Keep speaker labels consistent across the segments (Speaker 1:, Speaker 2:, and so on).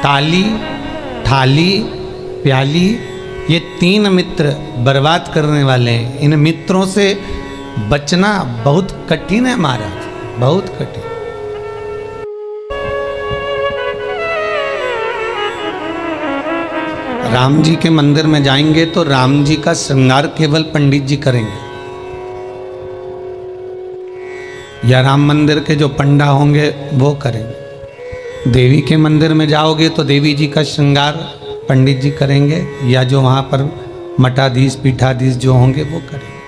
Speaker 1: ताली, थाली, प्याली, ये 3 मित्र बर्बाद करने वाले हैं। इन मित्रों से बचना बहुत कठिन है महाराज, बहुत कठिन। राम जी के मंदिर में जाएंगे तो राम जी का श्रृंगार केवल पंडित जी करेंगे, या राम मंदिर के जो पंडा होंगे वो करेंगे। देवी के मंदिर में जाओगे तो देवी जी का श्रृंगार पंडित जी करेंगे, या जो वहाँ पर मठाधीश पीठाधीश जो होंगे वो करेंगे।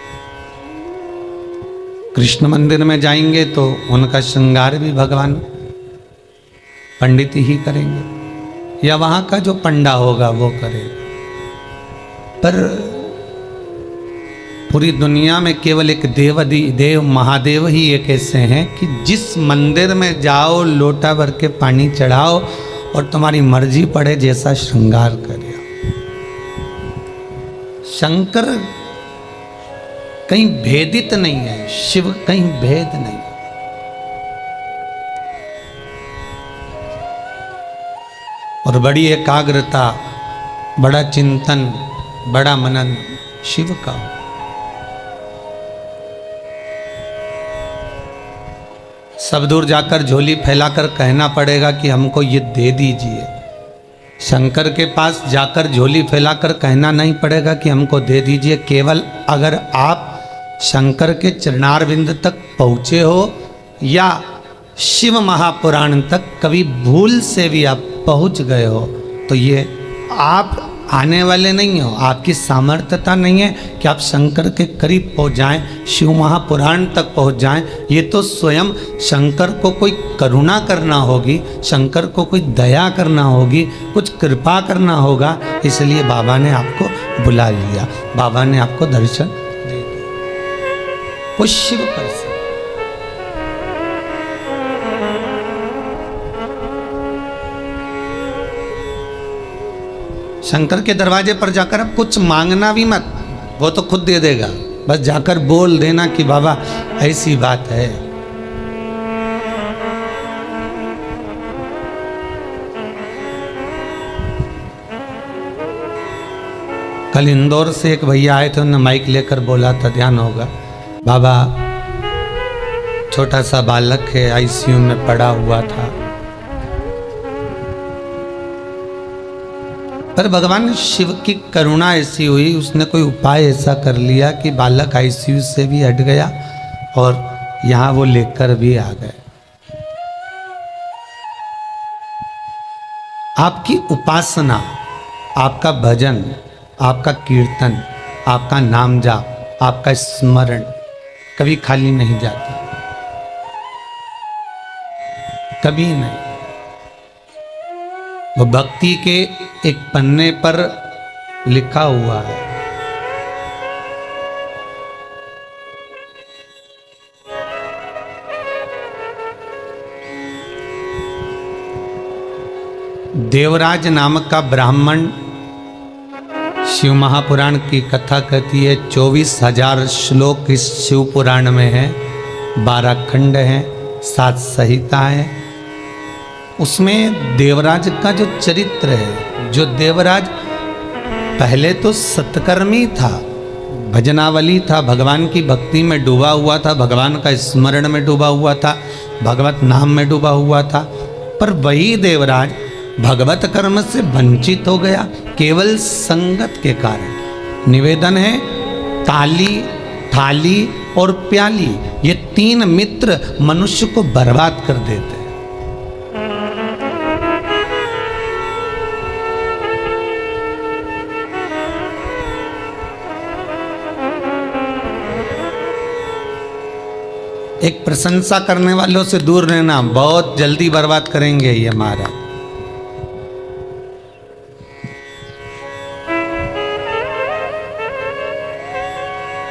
Speaker 1: कृष्ण मंदिर में जाएंगे तो उनका श्रृंगार भी भगवान पंडित ही करेंगे, या वहाँ का जो पंडा होगा वो करेगा। पर पूरी दुनिया में केवल एक देव महादेव ही एक ऐसे हैं कि जिस मंदिर में जाओ लोटा भर के पानी चढ़ाओ और तुम्हारी मर्जी पड़े जैसा श्रृंगार करे। शंकर कहीं भेदित नहीं है, शिव कहीं भेद नहीं। और बड़ी एकाग्रता, बड़ा चिंतन, बड़ा मनन शिव का। सब दूर जाकर झोली फैलाकर कहना पड़ेगा कि हमको ये दे दीजिए। शंकर के पास जाकर झोली फैलाकर कहना नहीं पड़ेगा कि हमको दे दीजिए। केवल अगर आप शंकर के चरणारविंद तक पहुँचे हो या शिव महापुराण तक कभी भूल से भी आप पहुंच गए हो तो ये आप आने वाले नहीं हो, आपकी सामर्थ्यता नहीं है कि आप शंकर के करीब पहुंच जाएं, शिव महापुराण तक पहुंच जाएं। ये तो स्वयं शंकर को कोई करुणा करना होगी, शंकर को कोई दया करना होगी, कुछ कृपा करना होगा। इसलिए बाबा ने आपको बुला लिया, बाबा ने आपको दर्शन दे दिया। वो शिव पर से शंकर के दरवाजे पर जाकर अब कुछ मांगना भी मत, वो तो खुद दे देगा। बस जाकर बोल देना कि बाबा ऐसी बात है। कल इंदौर से एक भैया आए थे, उन्होंने माइक लेकर बोला था, ध्यान होगा, बाबा छोटा सा बालक है आईसीयू में पड़ा हुआ था, पर भगवान शिव की करुणा ऐसी हुई, उसने कोई उपाय ऐसा कर लिया कि बालक आईसीयू से भी हट गया और यहाँ वो लेकर भी आ गए। आपकी उपासना, आपका भजन, आपका कीर्तन, आपका नाम जाप, आपका स्मरण कभी खाली नहीं जाता, कभी नहीं। वो भक्ति के एक पन्ने पर लिखा हुआ है। देवराज नामक का ब्राह्मण शिव महापुराण की कथा कहती है। 24,000 श्लोक इस शिव पुराण में है, 12 खंड हैं, 7 संहिता है। उसमें देवराज का जो चरित्र है, जो देवराज पहले तो सत्कर्मी था, भजनावली था, भगवान की भक्ति में डूबा हुआ था, भगवान का स्मरण में डूबा हुआ था, भगवत नाम में डूबा हुआ था। पर वही देवराज भगवत कर्म से वंचित हो गया केवल संगत के कारण। निवेदन है, ताली, थाली और प्याली, ये 3 मित्र मनुष्य को बर्बाद कर देते। एक प्रशंसा करने वालों से दूर रहना, बहुत जल्दी बर्बाद करेंगे ये महाराज।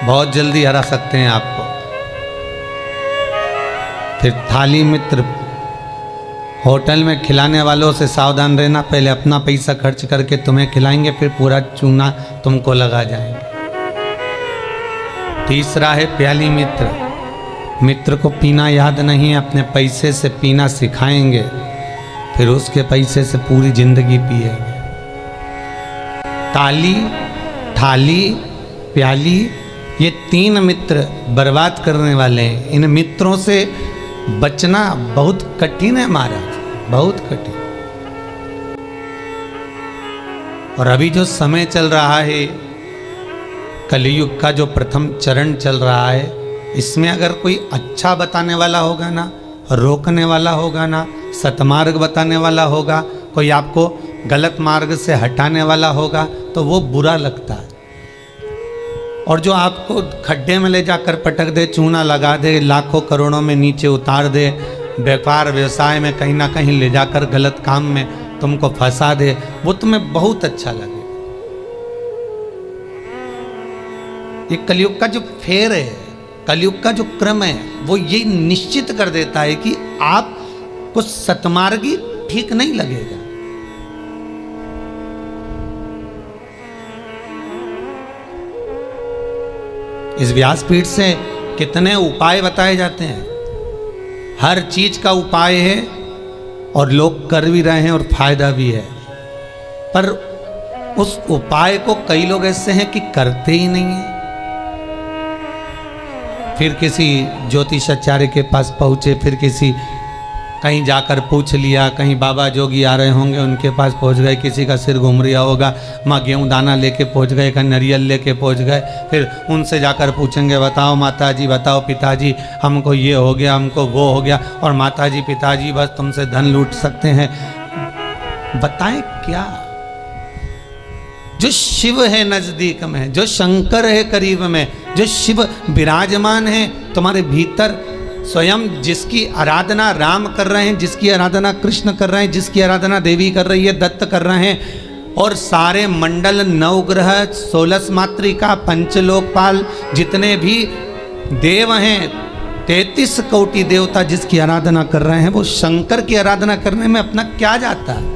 Speaker 1: बहुत जल्दी हरा सकते हैं आपको। फिर थाली मित्र, होटल में खिलाने वालों से सावधान रहना, पहले अपना पैसा खर्च करके तुम्हें खिलाएंगे, फिर पूरा चूना तुमको लगा जाएंगे। तीसरा है प्याली मित्र, मित्र को पीना याद नहीं, अपने पैसे से पीना सिखाएंगे। फिर उसके पैसे से पूरी जिंदगी पिएंगे। ताली, थाली, प्याली, ये 3 मित्र बर्बाद करने वाले हैं। इन मित्रों से बचना बहुत कठिन है महाराज, बहुत कठिन। और अभी जो समय चल रहा है, कलयुग का जो प्रथम चरण चल रहा है, इसमें अगर कोई अच्छा बताने वाला होगा ना, रोकने वाला होगा ना, सतमार्ग बताने वाला होगा, कोई आपको गलत मार्ग से हटाने वाला होगा, तो वो बुरा लगता है। और जो आपको खड्डे में ले जाकर पटक दे, चूना लगा दे, लाखों करोड़ों में नीचे उतार दे, व्यापार व्यवसाय में कहीं ना कहीं ले जाकर गलत काम में तुमको फंसा दे, वो तुम्हें बहुत अच्छा लगे। ये कलयुग का जो फेर है, कलयुग का जो क्रम है, वो ये निश्चित कर देता है कि आपको सतमार्गी ठीक नहीं लगेगा। इस व्यासपीठ से कितने उपाय बताए जाते हैं, हर चीज का उपाय है और लोग कर भी रहे हैं और फायदा भी है। पर उस उपाय को कई लोग ऐसे हैं कि करते ही नहीं है। फिर किसी ज्योतिषाचार्य के पास पहुंचे, फिर किसी कहीं जाकर पूछ लिया, कहीं बाबा जोगी आ रहे होंगे उनके पास पहुंच गए, किसी का सिर घूम रहा होगा, माँ गेहूँ दाना लेके पहुंच गए, कहीं नारियल लेके पहुंच गए, फिर उनसे जाकर पूछेंगे, बताओ माताजी, बताओ पिताजी, हमको ये हो गया, हमको वो हो गया, और माताजी पिताजी बस तुमसे धन लूट सकते हैं। बताएं क्या? जो शिव है नजदीक में, जो शंकर है करीब में, जो शिव विराजमान है तुम्हारे भीतर, स्वयं जिसकी आराधना राम कर रहे हैं, जिसकी आराधना कृष्ण कर रहे हैं, जिसकी आराधना देवी कर रही है, दत्त कर रहे हैं, और सारे मंडल, नवग्रह, 16 मातृका, पंचलोकपाल, जितने भी देव हैं, 33 कोटि देवता जिसकी आराधना कर रहे हैं, वो शंकर की आराधना करने में अपना क्या जाता है?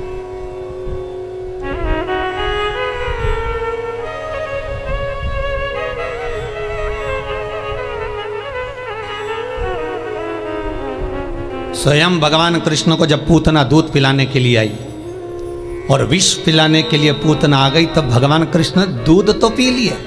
Speaker 1: स्वयं भगवान कृष्ण को जब पूतना दूध पिलाने के लिए आई और विष पिलाने के लिए पूतना आ गई, तब भगवान कृष्ण दूध तो पी लिए,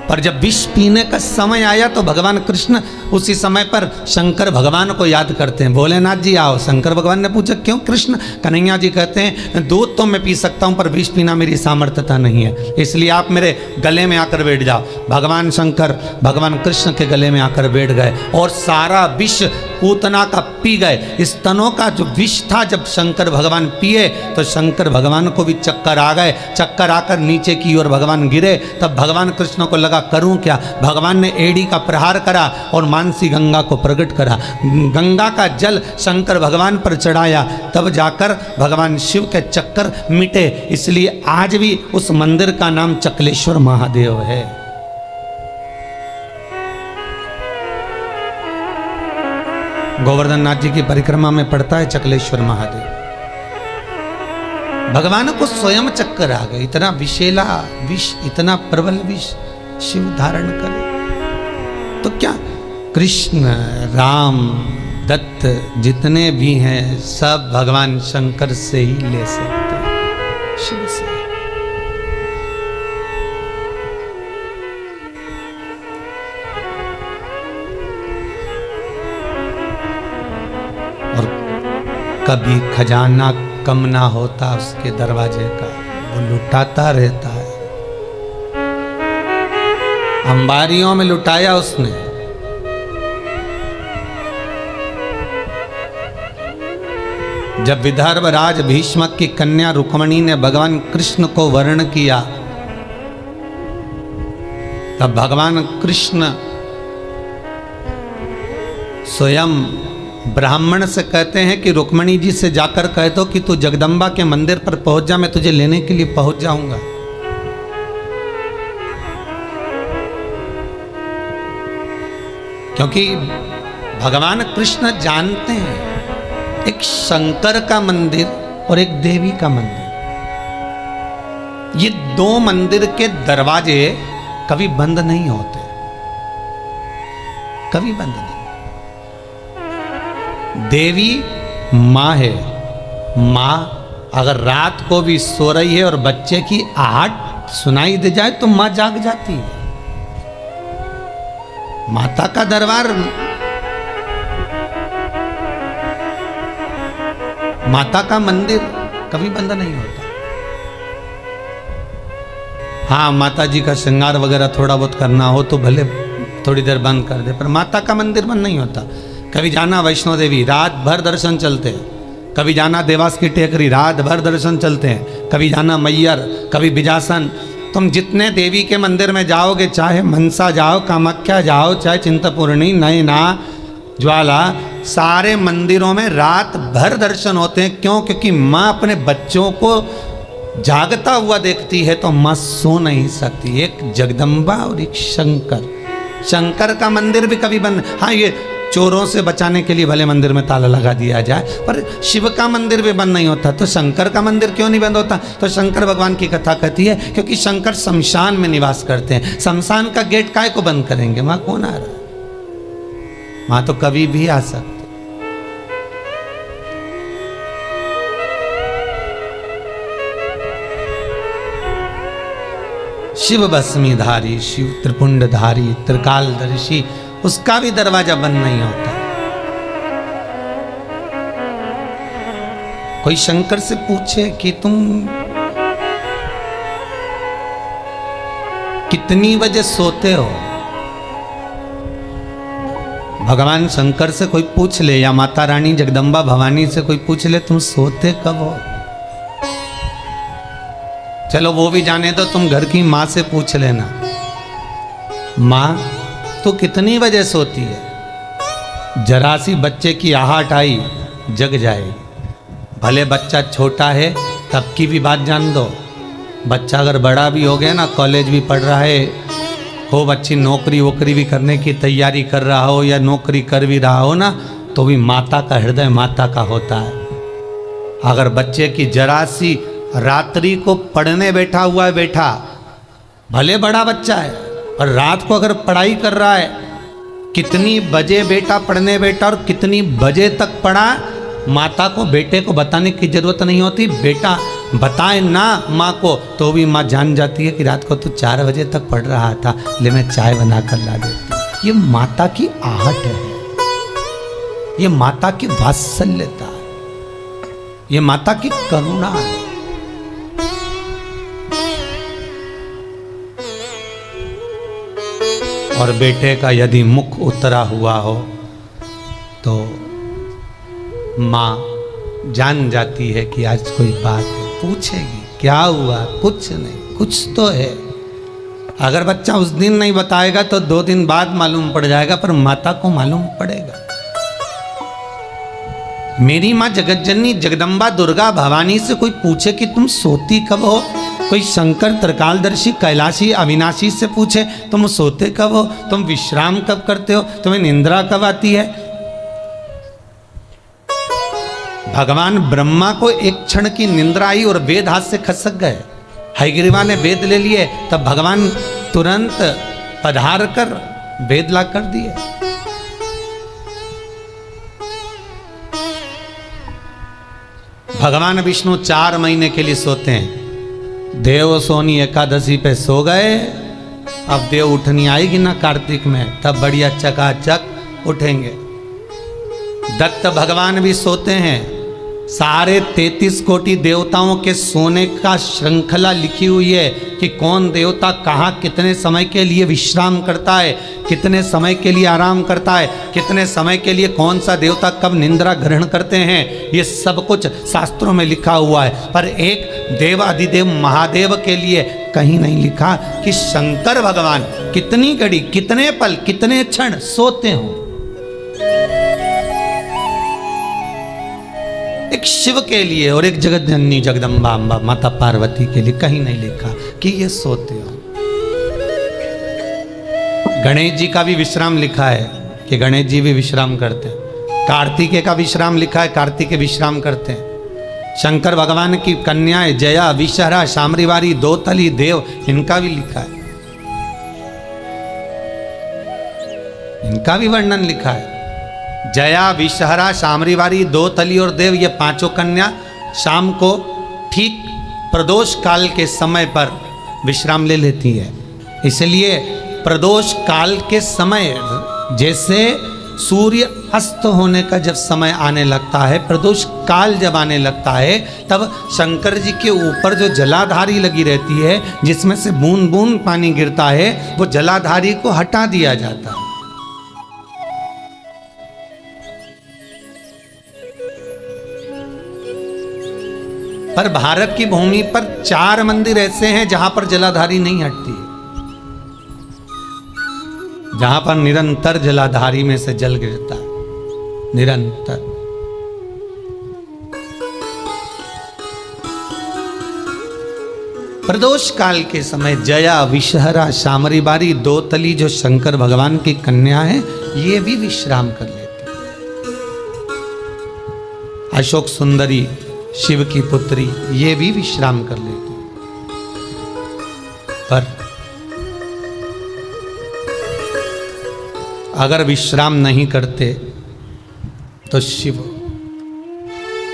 Speaker 1: पर जब विष पीने का समय आया तो भगवान कृष्ण उसी समय पर शंकर भगवान को याद करते हैं। भोलेनाथ जी आओ। शंकर भगवान ने पूछा क्यों कृष्ण? कन्हैया जी कहते हैं दूध तो मैं पी सकता हूँ पर विष पीना मेरी सामर्थ्यता नहीं है, इसलिए आप मेरे गले में आकर बैठ जाओ। भगवान शंकर भगवान कृष्ण के गले में आकर बैठ गए और सारा विष पूतना का पी गए। स्तनों का जो विष था जब शंकर भगवान पिए तो शंकर भगवान को भी चक्कर आ गए। चक्कर आकर नीचे की ओर भगवान गिरे। तब भगवान कृष्ण को लगा करूं क्या? भगवान ने एड़ी का प्रहार करा और मानसी गंगा को प्रकट करा। गंगा का जल शंकर भगवान पर चढ़ाया, तब जाकर भगवान शिव के चक्कर मिटे। इसलिए आज भी उस मंदिर का नाम चकलेश्वर महादेव है। गोवर्धन नाथ जी की परिक्रमा में पड़ता है चकलेश्वर महादेव। भगवान को स्वयं चक्कर आ गए। इतना विषैला विष, इतना प्रबल विष शिव धारण करे तो क्या? कृष्ण, राम, दत्त जितने भी हैं सब भगवान शंकर से ही ले सकते हैं, शिव से। और कभी खजाना कम ना होता उसके दरवाजे का, वो लुटाता रहता है। अंबारियों में लुटाया उसने। जब विदर्भ राज भीष्मक की कन्या रुक्मणी ने भगवान कृष्ण को वर्ण किया, तब भगवान कृष्ण स्वयं ब्राह्मण से कहते हैं कि रुक्मणी जी से जाकर कह दो कि तू जगदम्बा के मंदिर पर पहुंच जा, मैं तुझे लेने के लिए पहुंच जाऊंगा। क्योंकि भगवान कृष्ण जानते हैं एक शंकर का मंदिर और एक देवी का मंदिर, ये दो मंदिर के दरवाजे कभी बंद नहीं होते, कभी बंद नहीं। देवी माँ है माँ अगर रात को भी सो रही है और बच्चे की आहट सुनाई दे जाए तो माँ जाग जाती है। माता का दरबार, माता का मंदिर कभी बंद नहीं होता। हाँ, माता जी का श्रृंगार वगैरह थोड़ा बहुत करना हो तो भले थोड़ी देर बंद कर दे, पर माता का मंदिर बंद नहीं होता। कभी जाना वैष्णो देवी, रात भर दर्शन चलते हैं। कभी जाना देवास की टेकरी, रात भर दर्शन चलते हैं। कभी जाना मैयर, कभी बिजासन। तुम जितने देवी के मंदिर में जाओगे, चाहे मनसा जाओ, कामाख्या जाओ, चाहे चिंतपूर्णी, नैना, ज्वाला, सारे मंदिरों में रात भर दर्शन होते हैं। क्यों? क्योंकि माँ अपने बच्चों को जागता हुआ देखती है तो माँ सो नहीं सकती। एक जगदम्बा और एक शंकर। शंकर का मंदिर भी कभी बंद, हाँ ये चोरों से बचाने के लिए भले मंदिर में ताला लगा दिया जाए, पर शिव का मंदिर भी बंद नहीं होता। तो शंकर का मंदिर क्यों नहीं बंद होता? तो शंकर भगवान की कथा कहती है क्योंकि शंकर शमशान में निवास करते हैं। शमशान का गेट काहे को बंद करेंगे? माँ कौन आ रहा है? माँ तो कभी भी आ सकती। शिव भस्मीधारी, शिव त्रिपुंडधारी, त्रिकालदर्शी, उसका भी दरवाजा बंद नहीं होता। कोई शंकर से पूछे कि तुम कितनी बजे सोते हो? भगवान शंकर से कोई पूछ ले या माता रानी जगदम्बा भवानी से कोई पूछ ले, तुम सोते कब हो? चलो वो भी जाने दो, तुम घर की माँ से पूछ लेना, माँ तो कितनी बजे सोती है? जरा सी बच्चे की आहट आई, जग जाएगी। भले बच्चा छोटा है तब की भी बात जान दो। बच्चा अगर बड़ा भी हो गया ना, कॉलेज भी पढ़ रहा है, खूब अच्छी नौकरी वोकरी भी करने की तैयारी कर रहा हो या नौकरी कर भी रहा हो ना, तो भी माता का हृदय माता का होता है। अगर बच्चे की जरा सी रात्रि को पढ़ने बैठा हुआ है, बैठा भले बड़ा बच्चा है और रात को अगर पढ़ाई कर रहा है, कितनी बजे बेटा पढ़ने बैठा और कितनी बजे तक पढ़ा, माता को बेटे को बताने की जरूरत नहीं होती। बेटा बताए ना माँ को तो भी माँ जान जाती है कि रात को तू 4 बजे तक पढ़ रहा था, ले मैं चाय बना कर ला देती। ये माता की आहट है, ये माता की वात्सल्यता है, ये माता की करुणा है। और बेटे का यदि मुख उतरा हुआ हो तो माँ जान जाती है कि आज कोई बात है, पूछेगी क्या हुआ? कुछ नहीं, कुछ तो है। अगर बच्चा उस दिन नहीं बताएगा तो 2 दिन बाद मालूम पड़ जाएगा, पर माता को मालूम पड़ेगा। मेरी माँ जगतजननी जगदम्बा दुर्गा भवानी से कोई पूछे कि तुम सोती कब हो, कोई शंकर त्रिकालदर्शी कैलाशी अविनाशी से पूछे तुम सोते कब हो, तुम विश्राम कब करते हो, तुम्हें निंद्रा कब आती है। भगवान ब्रह्मा को एक क्षण की निंद्रा आई और वेद हाथ से खसक गए। हयग्रीवा ने वेद ले लिए, तब भगवान तुरंत पधार कर वेद ला कर दिए। भगवान विष्णु 4 महीने के लिए सोते हैं। देव सोनी एकादशी पे सो गए, अब देव उठनी आएगी ना कार्तिक में, तब बढ़िया चकाचक उठेंगे। दत्त भगवान भी सोते हैं। सारे 33 कोटि देवताओं के सोने का श्रृंखला लिखी हुई है कि कौन देवता कहाँ कितने समय के लिए विश्राम करता है, कितने समय के लिए आराम करता है, कितने समय के लिए कौन सा देवता कब निंद्रा ग्रहण करते हैं। ये सब कुछ शास्त्रों में लिखा हुआ है, पर एक देवाधिदेव महादेव के लिए कहीं नहीं लिखा कि शंकर भगवान कितनी घड़ी, कितने पल, कितने क्षण सोते हों। एक शिव के लिए और एक जगत जननी जगदम्बा अम्बा माता पार्वती के लिए कहीं नहीं लिखा कि ये सोते हो। गणेश जी का भी विश्राम लिखा है कि गणेश जी भी विश्राम करते हैं। कार्तिकेय का विश्राम लिखा है, कार्तिकेय विश्राम करते हैं। शंकर भगवान की कन्याएं जया, विषहरा, शामरीवारी, दोतली, देव, इनका भी लिखा है, इनका भी वर्णन लिखा है। जया, विषहरा, शामरीवारी, दोतली और देव, ये 5 कन्या शाम को ठीक प्रदोष काल के समय पर विश्राम ले लेती है। इसलिए प्रदोष काल के समय, जैसे सूर्य अस्त होने का जब समय आने लगता है, प्रदोष काल जब आने लगता है, तब शंकर जी के ऊपर जो जलाधारी लगी रहती है, जिसमें से बूंद बूंद पानी गिरता है, वो जलाधारी को हटा दिया जाता है। पर भारत की भूमि पर 4 मंदिर ऐसे हैं जहां पर जलाधारी नहीं हटती है, जहां पर निरंतर जलाधारी में से जल गिरता है, निरंतर। प्रदोष काल के समय जया, विषहरा, शामरी बारी, दो तली जो शंकर भगवान की कन्या है, ये भी विश्राम कर लेती है। अशोक सुंदरी, शिव की पुत्री, ये भी विश्राम कर लेती है। पर अगर विश्राम नहीं करते तो शिव,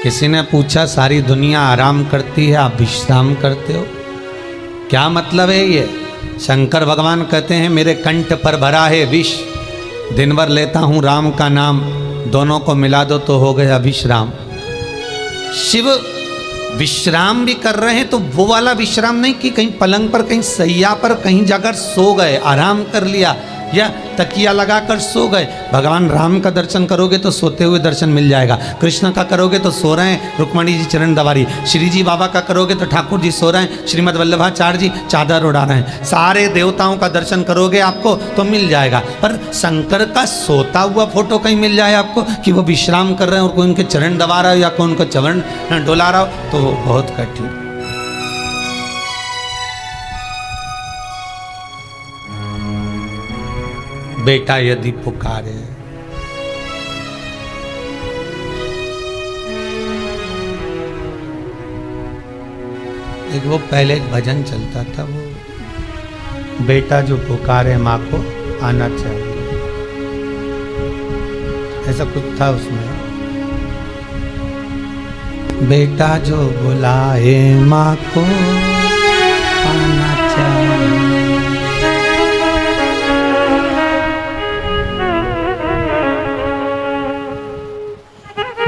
Speaker 1: किसी ने पूछा सारी दुनिया आराम करती है, आप विश्राम करते हो, क्या मतलब है ये? शंकर भगवान कहते हैं मेरे कंठ पर भरा है विष, दिन भर लेता हूं राम का नाम, दोनों को मिला दो तो हो गया विश्राम। शिव विश्राम भी कर रहे हैं तो वो वाला विश्राम नहीं कि कहीं पलंग पर, कहीं सैया पर, कहीं जाकर सो गए, आराम कर लिया, या तकिया लगाकर सो गए। भगवान राम का दर्शन करोगे तो सोते हुए दर्शन मिल जाएगा, कृष्ण का करोगे तो सो रहे हैं, रुक्मणी जी चरण दवारी, श्री जी बाबा का करोगे तो ठाकुर जी सो रहे हैं, श्रीमद वल्लभाचार्य जी चादर उड़ा रहे हैं, सारे देवताओं का दर्शन करोगे आपको तो मिल जाएगा। पर शंकर का सोता हुआ फोटो कहीं मिल जाए आपको कि वो विश्राम कर रहे हैं और कोई उनके चरण दबा रहा हो या कोई उनका चरण डोला रहा हो, तो वो बहुत कठिन। बेटा यदि पुकारे, एक वो पहले एक भजन चलता था, वो बेटा जो पुकारे माँ को आना चाहिए, ऐसा कुछ था उसमें। बेटा जो बुलाए माँ को आना चाहिए।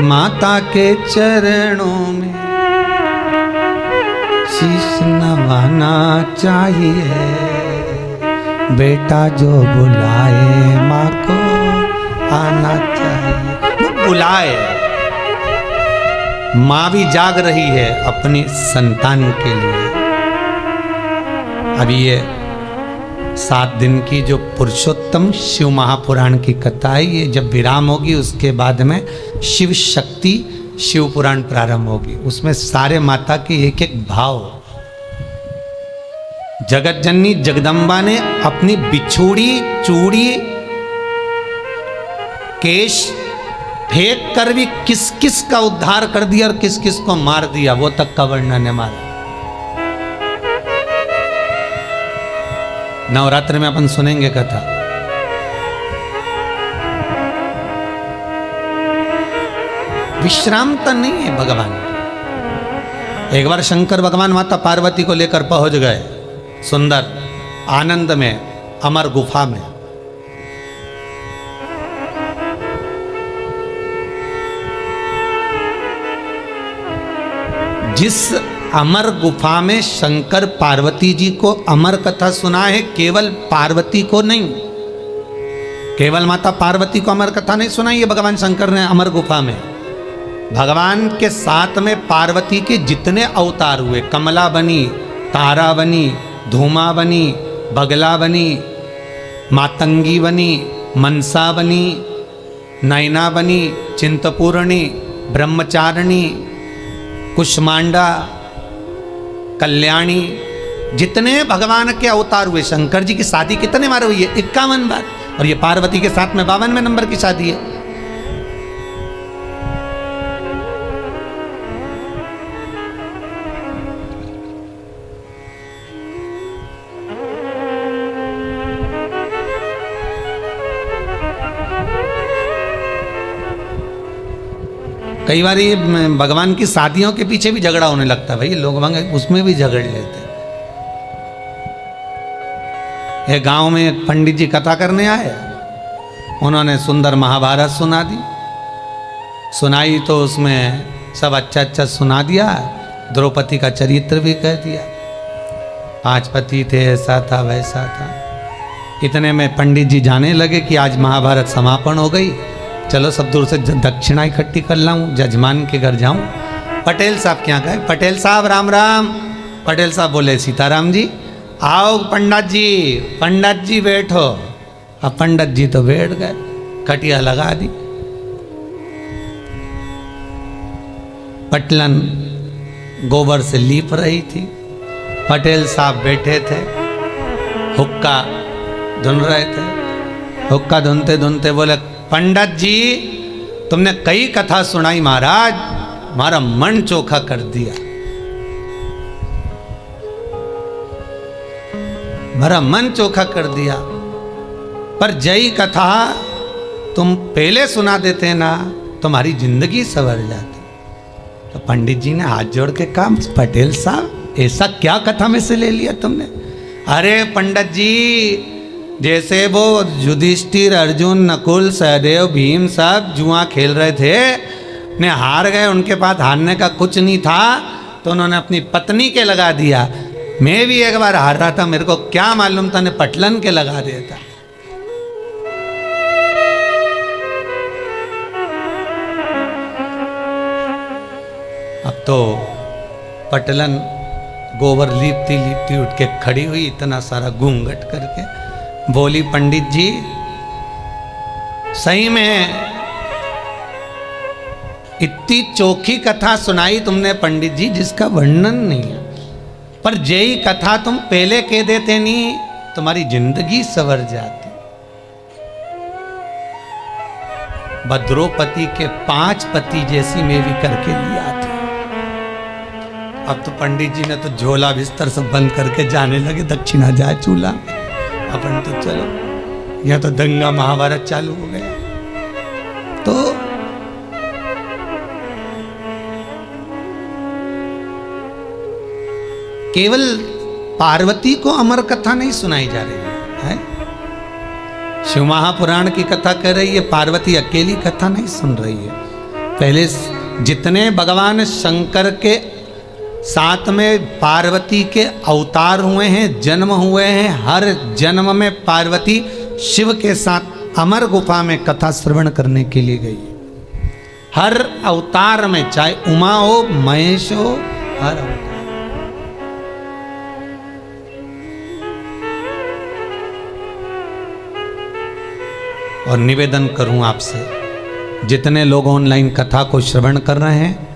Speaker 1: माता के चरणों में शीश नवाना चाहिए, बेटा जो बुलाए माँ को आना चाहिए। वो बुलाए, माँ भी जाग रही है अपनी संतान के लिए। अभी ये 7 दिन की जो पुरुषोत्तम शिव महापुराण की कथा है, ये जब विराम होगी उसके बाद में शिव शक्ति शिव पुराण प्रारंभ होगी। उसमें सारे माता के एक एक भाव, जगत जननी जगदम्बा ने अपनी बिछुड़ी चूड़ी केश फेंक कर भी किस किस का उद्धार कर दिया और किस किस को मार दिया, वो तक का वर्णन है मारा। नवरात्र में अपन सुनेंगे कथा। विश्राम तो नहीं है भगवान। एक बार शंकर भगवान माता पार्वती को लेकर पहुंच गए सुंदर आनंद में, अमर गुफा में। जिस अमर गुफा में शंकर पार्वती जी को अमर कथा सुना है, केवल पार्वती को नहीं, केवल माता पार्वती को अमर कथा नहीं सुनाई है भगवान शंकर ने अमर गुफा में। भगवान के साथ में पार्वती के जितने अवतार हुए, कमला बनी, तारा बनी, धूमा बनी, बगला बनी, मातंगी बनी, मनसा बनी, नैना बनी, चिंतपूर्णी, ब्रह्मचारिणी, कुष्मांडा, कल्याणी, जितने भगवान के अवतार हुए। शंकर जी की शादी कितने बार हुई है? 51 बार। और ये पार्वती के साथ में 52वें नंबर की शादी है। कई बार ये भगवान की शादियों के पीछे भी झगड़ा होने लगता है, भाई लोग उसमें भी झगड़ लेते। एक गांव में एक पंडित जी कथा करने आए, उन्होंने सुंदर महाभारत सुना दी। सुनाई तो उसमें सब अच्छा अच्छा सुना दिया, द्रौपदी का चरित्र भी कह दिया, 5 पति थे, ऐसा था वैसा था। इतने में पंडित जी जाने लगे कि आज महाभारत समापन हो गई, चलो सब दूर से दक्षिणा इकट्ठी कर लाऊं, जजमान के घर जाऊं। पटेल साहब क्या गए, पटेल साहब राम राम। पटेल साहब बोले सीताराम जी। आओ पंडित जी बैठो। अब पंडित जी तो बैठ गए, खटिया लगा दी, पटलन गोबर से लीप रही थी। पटेल साहब बैठे थे, हुक्का धुन रहे थे। हुक्का धुनते धुनते बोले, पंडित जी तुमने कई कथा सुनाई महाराज, हमारा मन चोखा कर दिया, मेरा मन चोखा कर दिया, पर जय कथा तुम पहले सुना देते ना, तुम्हारी जिंदगी संवर जाती। तो पंडित जी ने हाथ जोड़ के कहा, पटेल साहब ऐसा क्या कथा में से ले लिया तुमने? अरे पंडित जी, जैसे वो युधिष्ठिर, अर्जुन, नकुल, सहदेव, भीम सब जुआ खेल रहे थे, ने हार गए, उनके पास हारने का कुछ नहीं था, तो उन्होंने अपनी पत्नी के लगा दिया। मैं भी एक बार हार रहा था, मेरे को क्या मालूम था, ने पटलन के लगा दिया था। अब तो पटलन गोबर लीपती लीपती उठ के खड़ी हुई, इतना सारा घूंघट करके बोली, पंडित जी सही में इतनी चोखी कथा सुनाई तुमने पंडित जी, जिसका वर्णन नहीं है, पर यही कथा तुम पहले कह देते नहीं, तुम्हारी जिंदगी संवर जाती। द्रौपदी के 5 पति जैसी मैं भी करके लिया थी। अब तो पंडित जी ने तो झोला बिस्तर सब बंद करके जाने लगे, दक्षिणा जाए चूल्हा। अपन तो चलो, यह तो दंगा महाभारत चालू हो गया। तो केवल पार्वती को अमर कथा नहीं सुनाई जा रही है, शिव महापुराण की कथा कह रही है, पार्वती अकेली कथा नहीं सुन रही है। पहले जितने भगवान शंकर के साथ में पार्वती के अवतार हुए हैं, जन्म हुए हैं, हर जन्म में पार्वती शिव के साथ अमर गुफा में कथा श्रवण करने के लिए गई। हर अवतार में, चाहे उमा हो, महेश हो, हर अवतार। और निवेदन करूं आपसे, जितने लोग ऑनलाइन कथा को श्रवण कर रहे हैं,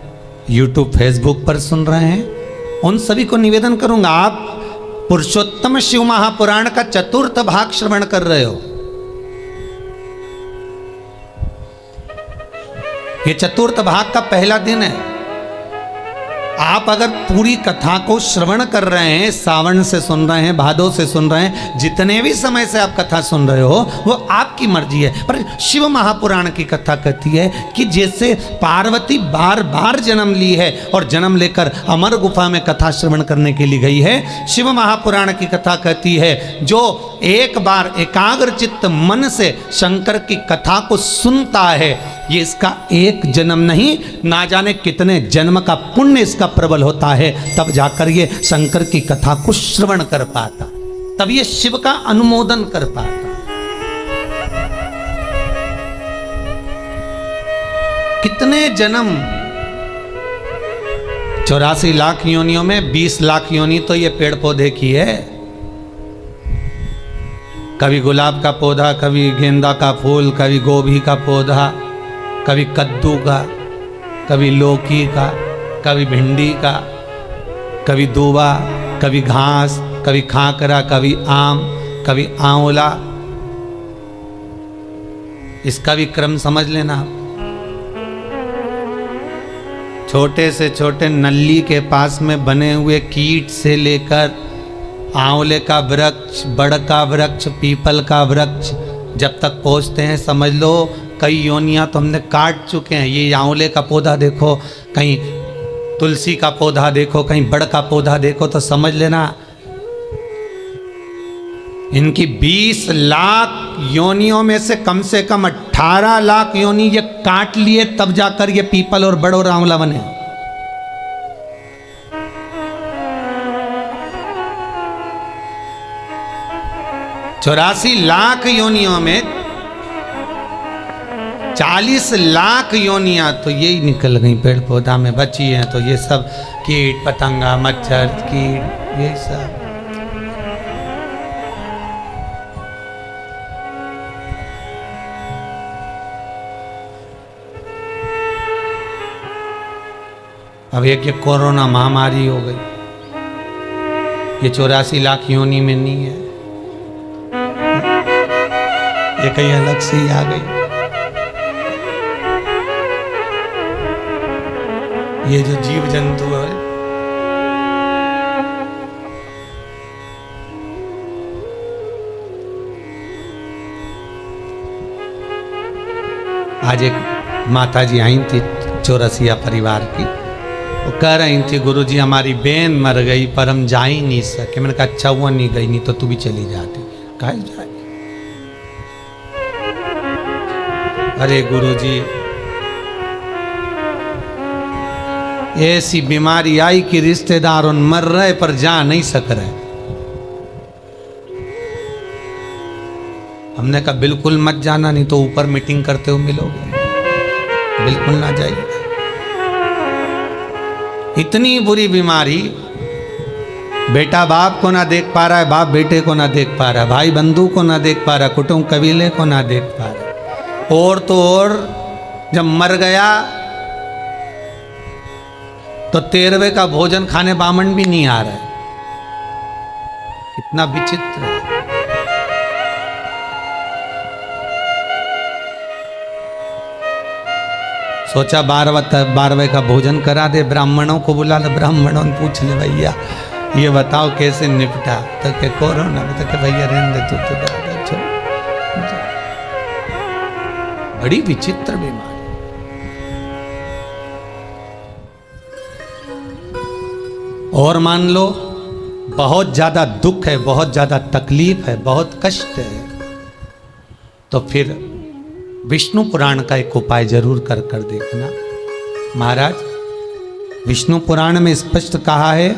Speaker 1: यूट्यूब फेसबुक पर सुन रहे हैं, उन सभी को निवेदन करूंगा, आप पुरुषोत्तम शिव महापुराण का 4th भाग श्रवण कर रहे हो। ये 4th भाग का पहला दिन है। आप अगर पूरी कथा को श्रवण कर रहे हैं, सावन से सुन रहे हैं, भादो से सुन रहे हैं, जितने भी समय से आप कथा सुन रहे हो, वो आपकी मर्जी है। पर शिव महापुराण की कथा कहती है कि जैसे पार्वती बार बार जन्म ली है और जन्म लेकर अमर गुफा में कथा श्रवण करने के लिए गई है, शिव महापुराण की कथा कहती है जो एक बार एकाग्रचित्त मन से शंकर की कथा को सुनता है, ये इसका एक जन्म नहीं, ना जाने कितने जन्म का पुण्य इसका प्रबल होता है, तब जाकर ये शंकर की कथा को श्रवण कर पाता, तब ये शिव का अनुमोदन कर पाता। कितने जन्म, 84 लाख योनियों में 20 लाख योनि तो ये पेड़ पौधे की है। कभी गुलाब का पौधा, कभी गेंदा का फूल, कभी गोभी का पौधा, कभी कद्दू का, कभी लौकी का, कभी भिंडी का, कभी दूबा, कभी घास, कभी खाकरा, कभी आम, कभी आंवला। इसका भी क्रम समझ लेना। छोटे से छोटे नल्ली के पास में बने हुए कीट से लेकर आंवले का वृक्ष, बड़ का वृक्ष, पीपल का वृक्ष, जब तक पहुंचते हैं समझ लो कई योनियां तो हमने काट चुके हैं। ये आंवले का पौधा देखो, कहीं तुलसी का पौधा देखो, कहीं बड़ का पौधा देखो, तो समझ लेना इनकी 20 लाख योनियों में से कम 18 लाख योनि ये काट लिए, तब जाकर ये पीपल और बड़ और आंवला बने। चौरासी लाख योनियों में 40 लाख योनियां तो यही निकल गई पेड़ पौधा में बची हैं। तो ये सब कीट पतंगा मच्छर कीट ये सब। अब एक ये कोरोना महामारी हो गई, ये 84 लाख योनि में नहीं है, ये कहीं अलग से ही आ गई। ये जो जीव जंतु है, आज एक माता जी आई थी चौरसिया परिवार की, वो कह रही थी गुरुजी हमारी बहन मर गई पर हम जा ही नहीं सके। मैंने कहा अच्छा हुआ नहीं गई, नहीं तो तू भी चली जाती। कहा जाए अरे गुरुजी ऐसी बीमारी आई कि रिश्तेदार उन मर रहे पर जा नहीं सक रहे। हमने कहा बिल्कुल मत जाना, नहीं तो ऊपर मीटिंग करते हुए मिलोगे, बिल्कुल ना जाइए। इतनी बुरी बीमारी, बेटा बाप को ना देख पा रहा है, बाप बेटे को ना देख पा रहा है, भाई बंधु को ना देख पा रहा, कुटुंब कबीले को ना देख पा रहा। और तो और जब मर गया तो 13वें का भोजन खाने बामन भी नहीं आ रहा है। कितना विचित्र है। सोचा 12वें का भोजन करा दे, ब्राह्मणों को बुला ले, ब्राह्मणों ने पूछ ले भैया ये बताओ कैसे निपटा, तो के कोरोना में, तो के भैया रहने दे तू तो दादा छोड़। बड़ी विचित्र बीमारी। और मान लो बहुत ज्यादा दुख है, बहुत ज्यादा तकलीफ है, बहुत कष्ट है, तो फिर विष्णु पुराण का एक उपाय जरूर कर देखना। महाराज विष्णु पुराण में स्पष्ट कहा है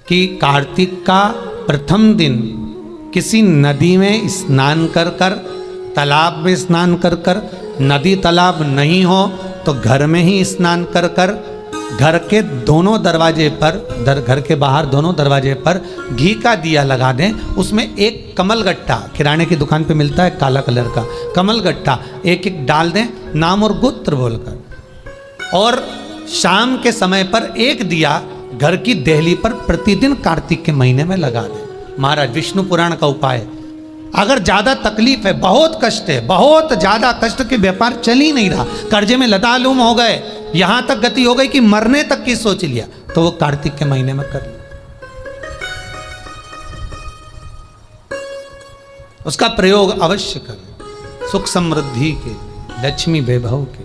Speaker 1: कि कार्तिक का प्रथम दिन किसी नदी में स्नान कर कर, तालाब में स्नान कर कर, नदी तालाब नहीं हो तो घर में ही स्नान कर कर, घर के दोनों दरवाजे पर, घर के बाहर दोनों दरवाजे पर घी का दिया लगा दें, उसमें एक कमल गट्टा, किराने की दुकान पे मिलता है काला कलर का कमल गट्टा, एक एक डाल दें नाम और गोत्र बोलकर, और शाम के समय पर एक दिया घर की देहली पर प्रतिदिन कार्तिक के महीने में लगा दें। महाराज विष्णु पुराण का उपाय। अगर ज्यादा तकलीफ है, बहुत कष्ट है, बहुत ज्यादा कष्ट के व्यापार चल ही नहीं रहा, कर्जे में लतालूम हो गए, यहां तक गति हो गई कि मरने तक की सोच लिया, तो वो कार्तिक के महीने में कर लिया। उसका प्रयोग अवश्य करें, सुख समृद्धि के, लक्ष्मी वैभव के।